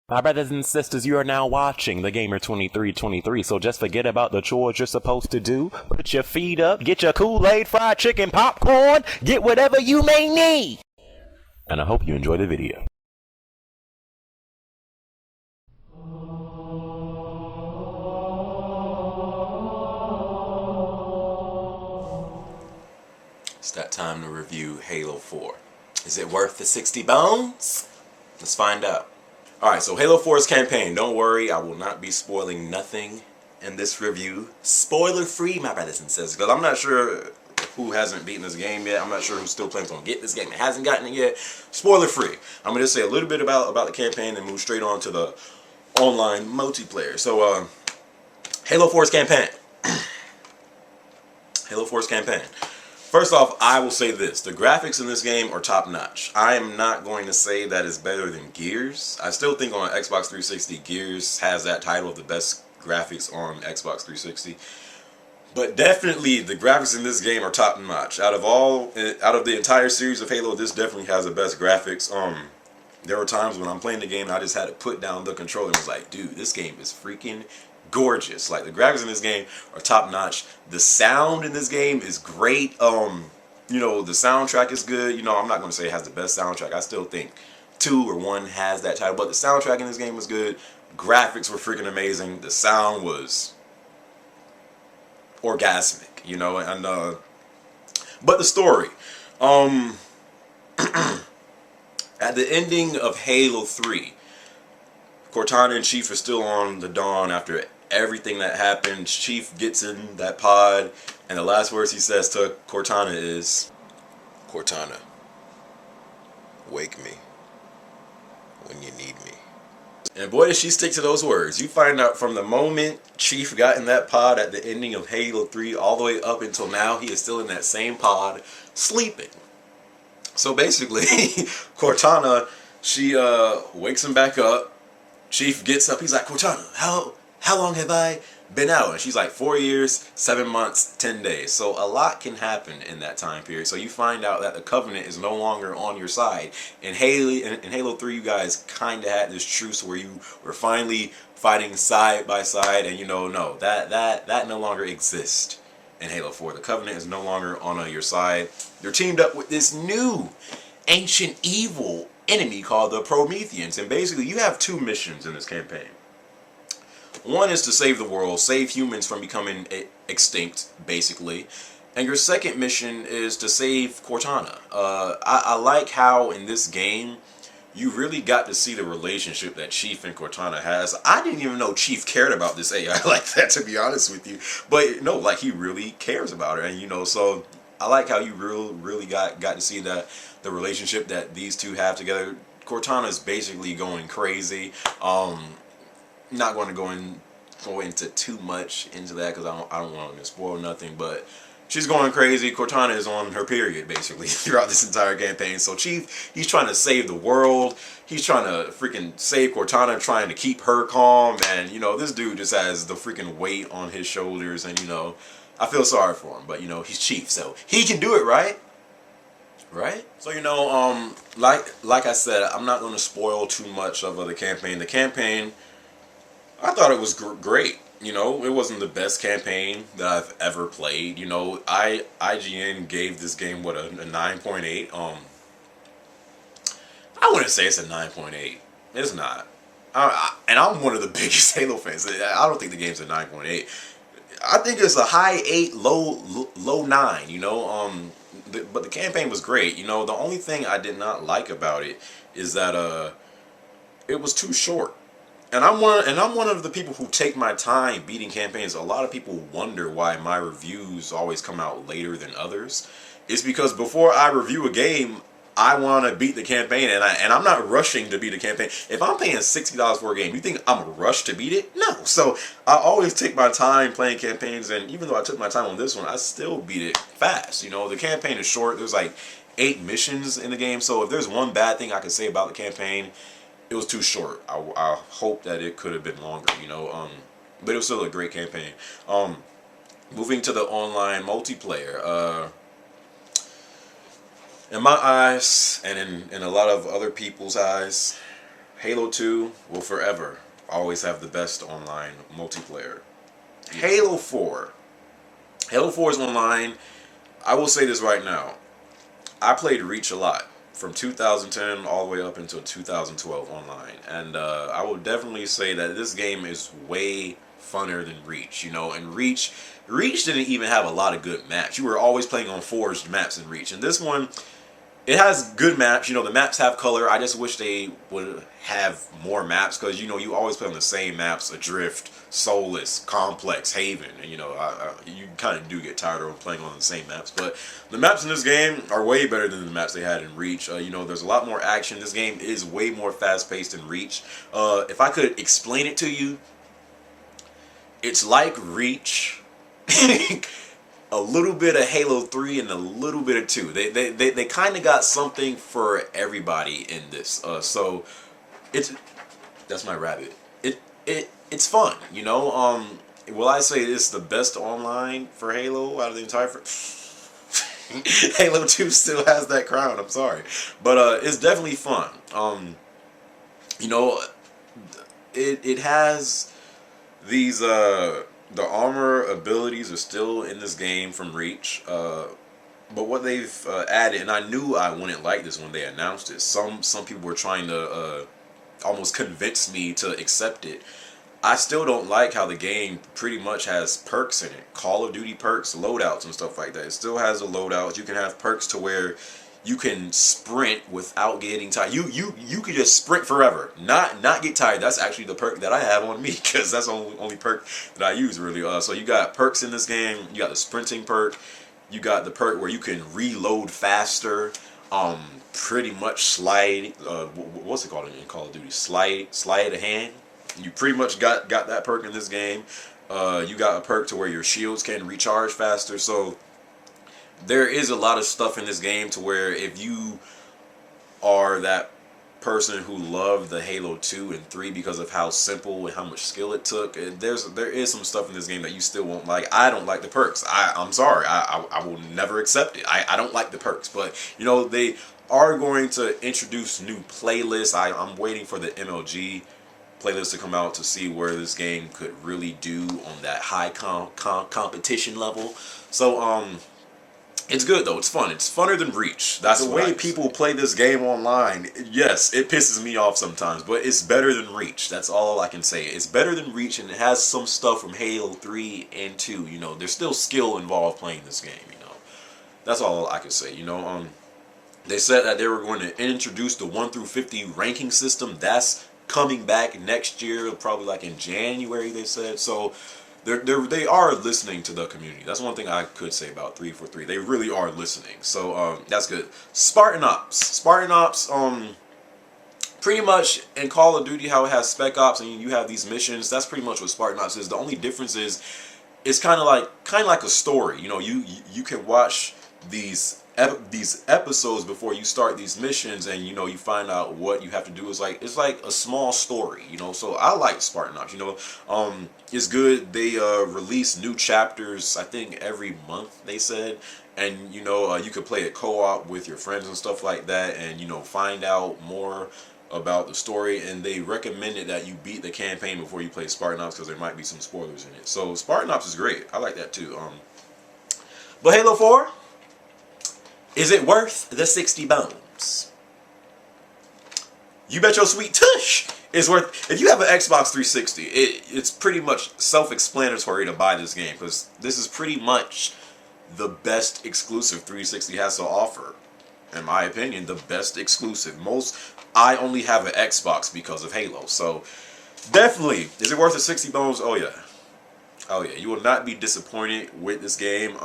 My brothers and sisters, you are now watching The Gamer2323, so just forget about the chores you're supposed to do. Put your feet up, get your Kool-Aid, fried chicken, popcorn, get whatever you may need. And I hope you enjoy the video. It's that time to review Halo 4. Is it worth the 60 bones? Let's find out. Alright, so Halo 4's campaign. Don't worry, I will not be spoiling nothing in this review. Spoiler free, my brothers and sisters, because I'm not sure who hasn't beaten this game yet. I'm not sure who still plans on getting this game and hasn't gotten it yet. Spoiler free. I'm going to just say a little bit about the campaign and move straight on to the online multiplayer. So, Halo 4's campaign. Halo 4's campaign. First off, I will say this. The graphics in this game are top-notch. I am not going to say that it's better than Gears. I still think on Xbox 360, Gears has that title of the best graphics on Xbox 360. But definitely, the graphics in this game are top-notch. Out of the entire series of Halo, this definitely has the best graphics. There were times when I'm playing the game and I just had to put down the controller and was like, dude, this game is freaking gorgeous. Like, the graphics in this game are top notch. The sound in this game is great. You know, the soundtrack is good. You know, I'm not going to say it has the best soundtrack. I still think 2 or 1 has that title, but the soundtrack in this game was good. Graphics were freaking amazing. The sound was orgasmic, you know, and but the story, at the ending of Halo 3, Cortana and Chief are still on the Dawn after everything that happened. Chief gets in that pod, and the last words he says to Cortana is, "Cortana, wake me when you need me." And boy, does she stick to those words. You find out from the moment Chief got in that pod at the ending of Halo 3 all the way up until now, he is still in that same pod, sleeping. So basically, Cortana, she wakes him back up. Chief gets up. He's like, "Cortana, how long have I been out?" And she's like, 4 years, 7 months, 10 days. So a lot can happen in that time period. So you find out that the Covenant is no longer on your side. In Halo 3, you guys kind of had this truce where you were finally fighting side by side, and you know, no, that no longer exists in Halo 4. The Covenant is no longer on your side. You're teamed up with this new ancient evil enemy called the Prometheans, and basically you have 2 missions in this campaign. One is to save the world, save humans from becoming extinct, basically. And your second mission is to save Cortana. I like how in this game you really got to see the relationship that Chief and Cortana has. I didn't even know Chief cared about this AI like that, to be honest with you. But no, like, he really cares about her, and you know, so I like how you really got to see that the relationship that these two have together. Cortana's basically going crazy. Not going to go into too much into that because I don't want to spoil nothing, but she's going crazy. Cortana is on her period basically throughout this entire campaign. So Chief, he's trying to save the world. He's trying to freaking save Cortana, trying to keep her calm, and you know, this dude just has the freaking weight on his shoulders, and you know, I feel sorry for him, but you know, he's Chief, so he can do it, right? So you know, like I said, I'm not going to spoil too much of the campaign. The campaign, I thought it was great. You know, it wasn't the best campaign that I've ever played. You know, IGN gave this game what, a 9.8. I wouldn't say it's a 9.8. It's not. And I'm one of the biggest Halo fans. I don't think the game's a 9.8. I think it's a high 8, low 9. You know, but the campaign was great. You know, the only thing I did not like about it is that it was too short. And I'm one of the people who take my time beating campaigns. A lot of people wonder why my reviews always come out later than others. It's because before I review a game, I want to beat the campaign, and I'm not rushing to beat a campaign. If I'm paying $60 for a game, you think I'm rushed to beat it? No. So I always take my time playing campaigns, and even though I took my time on this one, I still beat it fast. You know, the campaign is short. There's like 8 missions in the game, so if there's one bad thing I could say about the campaign, it was too short. I hope that it could have been longer, you know. But it was still a great campaign. Moving to the online multiplayer. In my eyes, and in a lot of other people's eyes, Halo 2 will forever always have the best online multiplayer. Halo 4. Halo 4 is online. I will say this right now. I played Reach a lot. From 2010 all the way up until 2012 online. And I will definitely say that this game is way funner than Reach. You know, and Reach didn't even have a lot of good maps. You were always playing on forged maps in Reach. And this one, it has good maps. You know, the maps have color. I just wish they would have more maps because, you know, you always play on the same maps. Adrift, Soulless, Complex, Haven. And, you know, you kind of do get tired of playing on the same maps. But the maps in this game are way better than the maps they had in Reach. You know, there's a lot more action. This game is way more fast-paced than Reach. If I could explain it to you, it's like Reach. A little bit of Halo 3 and a little bit of 2. They kind of got something for everybody in this. So that's my rabbit. It's fun, you know. Will I say it's the best online for Halo out of the entire Halo 2 still has that crown, I'm sorry. But it's definitely fun. You know, it has these the armor abilities are still in this game from Reach, but what they've added, and I knew I wouldn't like this when they announced it. Some people were trying to almost convince me to accept it. I still don't like how the game pretty much has perks in it. Call of Duty perks, loadouts and stuff like that. It still has a loadout. You can have perks to where you can sprint without getting tired. You could just sprint forever, not get tired. That's actually the perk that I have on me because that's the only perk that I use really. So you got perks in this game. You got the sprinting perk. You got the perk where you can reload faster. Pretty much slide. What's it called in Call of Duty? Slide a hand. You pretty much got that perk in this game. You got a perk to where your shields can recharge faster. So there is a lot of stuff in this game to where if you are that person who loved the Halo 2 and 3 because of how simple and how much skill it took, there is some stuff in this game that you still won't like. I don't like the perks. I'm sorry. I will never accept it. I don't like the perks. But, you know, they are going to introduce new playlists. I'm waiting for the MLG playlist to come out to see where this game could really do on that high competition level. So, it's good though. It's fun. It's funner than Reach. That's the way people play this game online. Yes, it pisses me off sometimes, but it's better than Reach. That's all I can say. It's better than Reach, and it has some stuff from Halo 3 and 2. You know, there's still skill involved playing this game. You know, that's all I can say. You know, they said that they were going to introduce the 1 through 50 ranking system. That's coming back next year, probably like in January. They said so. They are listening to the community. That's one thing I could say about 343. They really are listening. So that's good. Spartan Ops, pretty much in Call of Duty how it has Spec Ops and you have these missions. That's pretty much what Spartan Ops is. The only difference is it's kind of like a story. You know, you can watch these episodes before you start these missions, and you know you find out what you have to do. It's like a small story, you know. So I like Spartan Ops. You know, it's good. They release new chapters I think every month, they said, and you know you could play it co-op with your friends and stuff like that, and you know find out more about the story. And they recommended that you beat the campaign before you play Spartan Ops because there might be some spoilers in it. So Spartan Ops is great. I like that too. But Halo 4, is it worth the 60 bones? You bet your sweet tush it's worth. If you have an Xbox 360, it's pretty much self-explanatory to buy this game because this is pretty much the best exclusive 360 has to offer. In my opinion, the best exclusive. I only have an Xbox because of Halo. So definitely, is it worth the 60 bones? Oh yeah. Oh yeah. You will not be disappointed with this game.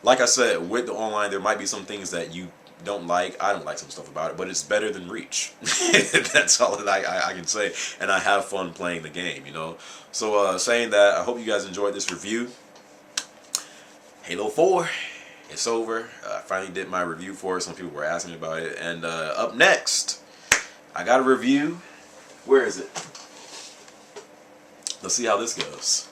Like I said, with the online, there might be some things that you don't like. I don't like some stuff about it, but it's better than Reach. That's all that I can say. And I have fun playing the game, you know. So saying that, I hope you guys enjoyed this review. Halo 4, it's over. I finally did my review for it. Some people were asking about it. And up next, I got a review. Where is it? Let's see how this goes.